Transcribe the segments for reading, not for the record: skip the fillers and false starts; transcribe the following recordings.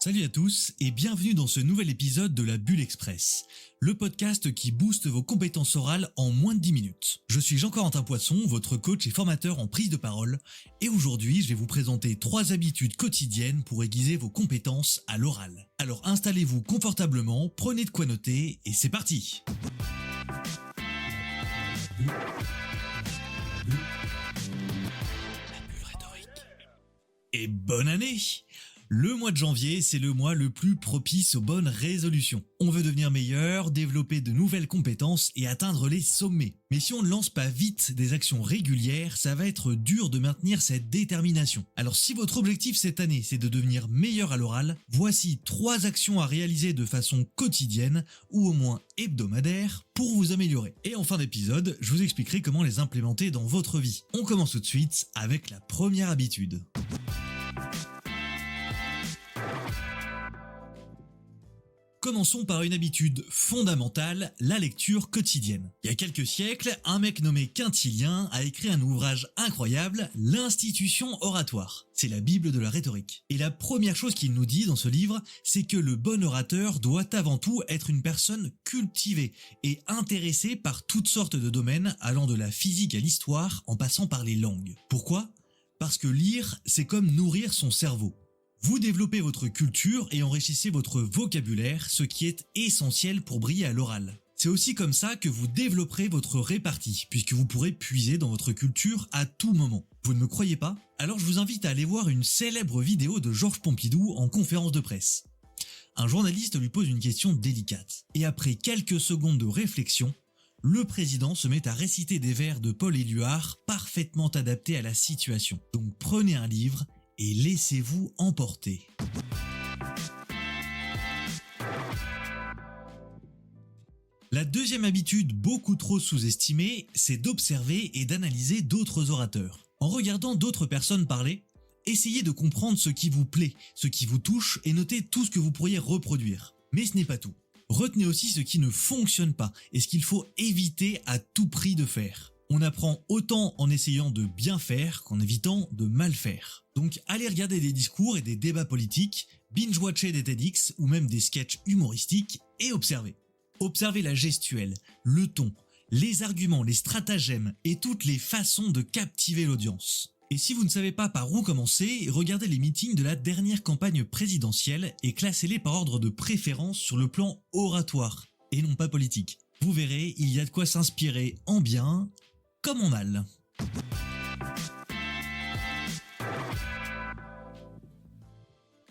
Salut à tous et bienvenue dans ce nouvel épisode de la Bulle Express, le podcast qui booste vos compétences orales en moins de 10 minutes. Je suis Jean-Corentin Poisson, votre coach et formateur en prise de parole, et aujourd'hui je vais vous présenter 3 habitudes quotidiennes pour aiguiser vos compétences à l'oral. Alors installez-vous confortablement, prenez de quoi noter et c'est parti. La bulle rhétorique. Et bonne année! Le mois de janvier, c'est le mois le plus propice aux bonnes résolutions. On veut devenir meilleur, développer de nouvelles compétences et atteindre les sommets. Mais si on ne lance pas vite des actions régulières, ça va être dur de maintenir cette détermination. Alors si votre objectif cette année, c'est de devenir meilleur à l'oral, voici 3 actions à réaliser de façon quotidienne ou au moins hebdomadaire pour vous améliorer. Et en fin d'épisode, je vous expliquerai comment les implémenter dans votre vie. On commence tout de suite avec la première habitude. Commençons par une habitude fondamentale, la lecture quotidienne. Il y a quelques siècles, un mec nommé Quintilien a écrit un ouvrage incroyable, l'Institution oratoire. C'est la Bible de la rhétorique. Et la première chose qu'il nous dit dans ce livre, c'est que le bon orateur doit avant tout être une personne cultivée et intéressée par toutes sortes de domaines allant de la physique à l'histoire en passant par les langues. Pourquoi ? Parce que lire, c'est comme nourrir son cerveau. Vous développez votre culture et enrichissez votre vocabulaire, ce qui est essentiel pour briller à l'oral. C'est aussi comme ça que vous développerez votre répartie, puisque vous pourrez puiser dans votre culture à tout moment. Vous ne me croyez pas ? Alors je vous invite à aller voir une célèbre vidéo de Georges Pompidou en conférence de presse. Un journaliste lui pose une question délicate, et après quelques secondes de réflexion, le président se met à réciter des vers de Paul Éluard parfaitement adaptés à la situation. Donc prenez un livre et laissez-vous emporter. La deuxième habitude beaucoup trop sous-estimée, c'est d'observer et d'analyser d'autres orateurs. En regardant d'autres personnes parler, essayez de comprendre ce qui vous plaît, ce qui vous touche et notez tout ce que vous pourriez reproduire. Mais ce n'est pas tout. Retenez aussi ce qui ne fonctionne pas et ce qu'il faut éviter à tout prix de faire. On apprend autant en essayant de bien faire qu'en évitant de mal faire. Donc allez regarder des discours et des débats politiques, binge-watcher des TEDx ou même des sketchs humoristiques et observez. Observez la gestuelle, le ton, les arguments, les stratagèmes et toutes les façons de captiver l'audience. Et si vous ne savez pas par où commencer, regardez les meetings de la dernière campagne présidentielle et classez-les par ordre de préférence sur le plan oratoire et non pas politique. Vous verrez, il y a de quoi s'inspirer en bien comme en mal.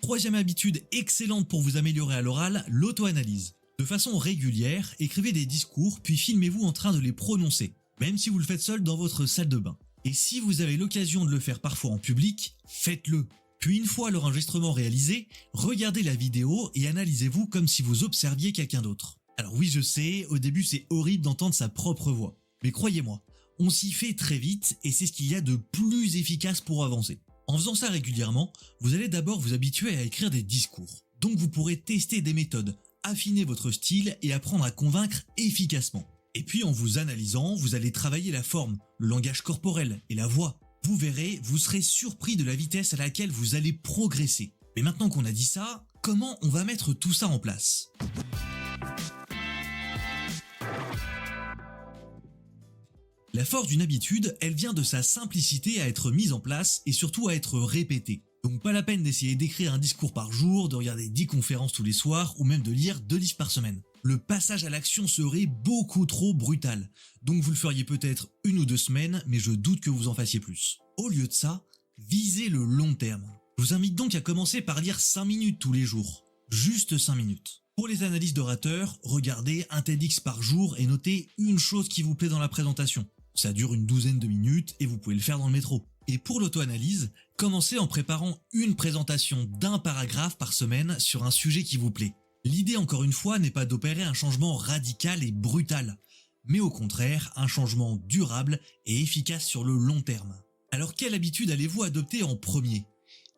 Troisième habitude excellente pour vous améliorer à l'oral, l'auto-analyse. De façon régulière, écrivez des discours puis filmez-vous en train de les prononcer, même si vous le faites seul dans votre salle de bain. Et si vous avez l'occasion de le faire parfois en public, faites-le. Puis une fois l'enregistrement réalisé, regardez la vidéo et analysez-vous comme si vous observiez quelqu'un d'autre. Alors oui, je sais, au début c'est horrible d'entendre sa propre voix, mais croyez-moi, on s'y fait très vite et c'est ce qu'il y a de plus efficace pour avancer. En faisant ça régulièrement, vous allez d'abord vous habituer à écrire des discours. Donc vous pourrez tester des méthodes, affiner votre style et apprendre à convaincre efficacement. Et puis en vous analysant, vous allez travailler la forme, le langage corporel et la voix. Vous verrez, vous serez surpris de la vitesse à laquelle vous allez progresser. Mais maintenant qu'on a dit ça, comment on va mettre tout ça en place ? La force d'une habitude, elle vient de sa simplicité à être mise en place et surtout à être répétée. Donc pas la peine d'essayer d'écrire un discours par jour, de regarder 10 conférences tous les soirs ou même de lire 2 livres par semaine. Le passage à l'action serait beaucoup trop brutal. Donc vous le feriez peut-être 1 ou 2 semaines, mais je doute que vous en fassiez plus. Au lieu de ça, visez le long terme. Je vous invite donc à commencer par lire 5 minutes tous les jours. Juste 5 minutes. Pour les analyses d'orateurs, regardez un TEDx par jour et notez une chose qui vous plaît dans la présentation. Ça dure une douzaine de minutes et vous pouvez le faire dans le métro. Et pour l'auto-analyse, commencez en préparant une présentation d'1 paragraphe par semaine sur un sujet qui vous plaît. L'idée encore une fois n'est pas d'opérer un changement radical et brutal, mais au contraire un changement durable et efficace sur le long terme. Alors quelle habitude allez-vous adopter en premier ?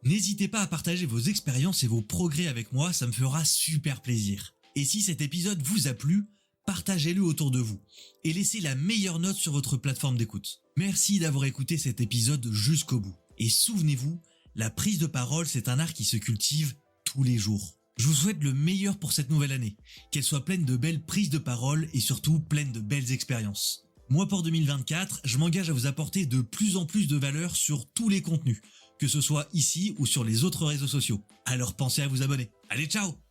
N'hésitez pas à partager vos expériences et vos progrès avec moi, ça me fera super plaisir. Et si cet épisode vous a plu, partagez-le autour de vous et laissez la meilleure note sur votre plateforme d'écoute. Merci d'avoir écouté cet épisode jusqu'au bout. Et souvenez-vous, la prise de parole, c'est un art qui se cultive tous les jours. Je vous souhaite le meilleur pour cette nouvelle année, qu'elle soit pleine de belles prises de parole et surtout pleine de belles expériences. Moi pour 2024, je m'engage à vous apporter de plus en plus de valeur sur tous les contenus, que ce soit ici ou sur les autres réseaux sociaux. Alors pensez à vous abonner. Allez, ciao!